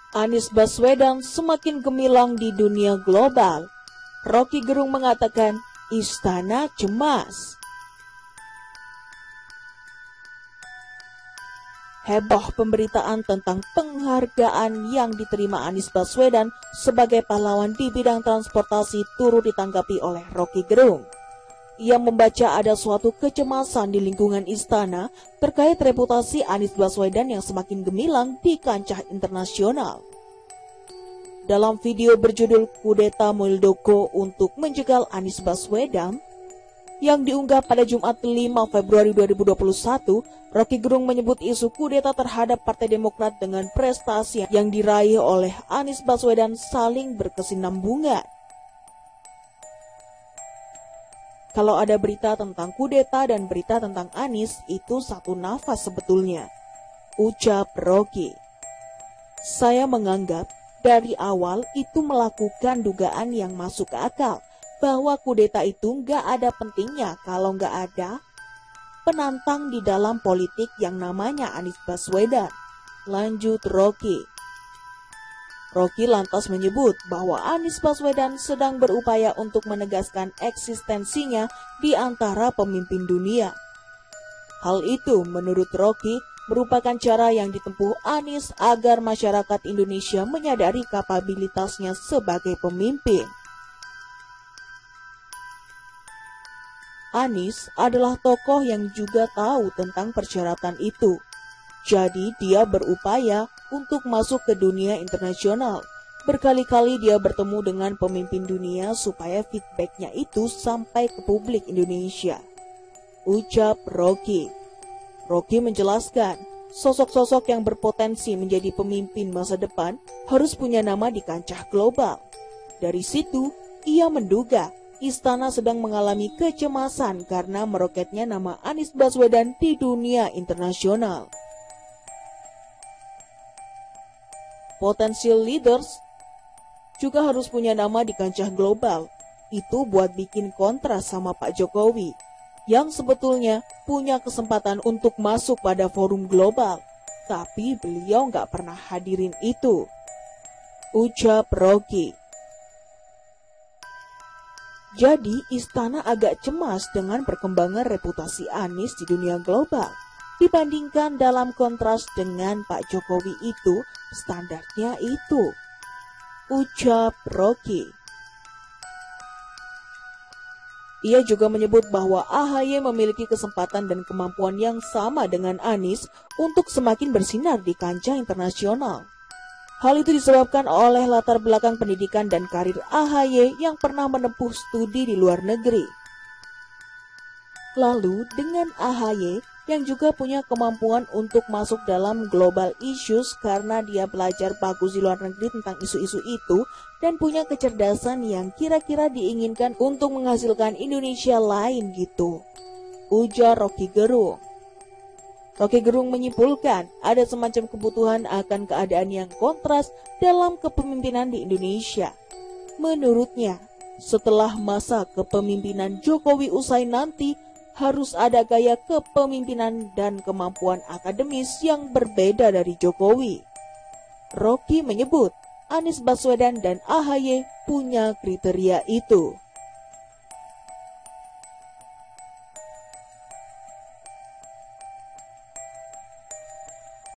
Anies Baswedan semakin gemilang di dunia global. Rocky Gerung mengatakan, istana cemas. Heboh pemberitaan tentang penghargaan yang diterima Anies Baswedan sebagai pahlawan di bidang transportasi turut ditanggapi oleh Rocky Gerung. Ia membaca ada suatu kecemasan di lingkungan istana terkait reputasi Anies Baswedan yang semakin gemilang di kancah internasional. Dalam video berjudul Kudeta Muldoko untuk menjegal Anies Baswedan yang diunggah pada Jumat 5 Februari 2021, Rocky Gerung menyebut isu kudeta terhadap Partai Demokrat dengan prestasi yang diraih oleh Anies Baswedan saling berkesinambungan. Kalau ada berita tentang kudeta dan berita tentang Anies, itu satu nafas sebetulnya, ucap Rocky. Saya menganggap dari awal itu melakukan dugaan yang masuk ke akal, bahwa kudeta itu nggak ada pentingnya kalau nggak ada penantang di dalam politik yang namanya Anies Baswedan, lanjut Rocky. Rocky lantas menyebut bahwa Anies Baswedan sedang berupaya untuk menegaskan eksistensinya di antara pemimpin dunia. Hal itu menurut Rocky merupakan cara yang ditempuh Anies agar masyarakat Indonesia menyadari kapabilitasnya sebagai pemimpin. Anies adalah tokoh yang juga tahu tentang persyaratan itu. Jadi dia berupaya untuk masuk ke dunia internasional. Berkali-kali dia bertemu dengan pemimpin dunia supaya feedbacknya itu sampai ke publik Indonesia, ucap Rocky. Rocky menjelaskan, sosok-sosok yang berpotensi menjadi pemimpin masa depan harus punya nama di kancah global. Dari situ, ia menduga istana sedang mengalami kecemasan karena meroketnya nama Anies Baswedan di dunia internasional. Potential leaders juga harus punya nama di kancah global. Itu buat bikin kontras sama Pak Jokowi, yang sebetulnya punya kesempatan untuk masuk pada forum global, tapi beliau nggak pernah hadirin itu, ucap Rocky. Jadi istana agak cemas dengan perkembangan reputasi Anies di dunia global. Dibandingkan dalam kontras dengan Pak Jokowi itu, standarnya itu, ucap Rocky. Ia juga menyebut bahwa AHY memiliki kesempatan dan kemampuan yang sama dengan Anies untuk semakin bersinar di kancah internasional. Hal itu disebabkan oleh latar belakang pendidikan dan karir AHY yang pernah menempuh studi di luar negeri. Lalu dengan AHY yang juga punya kemampuan untuk masuk dalam global issues karena dia belajar bagus di luar negeri tentang isu-isu itu dan punya kecerdasan yang kira-kira diinginkan untuk menghasilkan Indonesia lain gitu, ujar Rocky Gerung. Rocky Gerung menyimpulkan ada semacam kebutuhan akan keadaan yang kontras dalam kepemimpinan di Indonesia. Menurutnya, setelah masa kepemimpinan Jokowi usai nanti, harus ada gaya kepemimpinan dan kemampuan akademis yang berbeda dari Jokowi. Rocky menyebut Anies Baswedan dan AHY punya kriteria itu.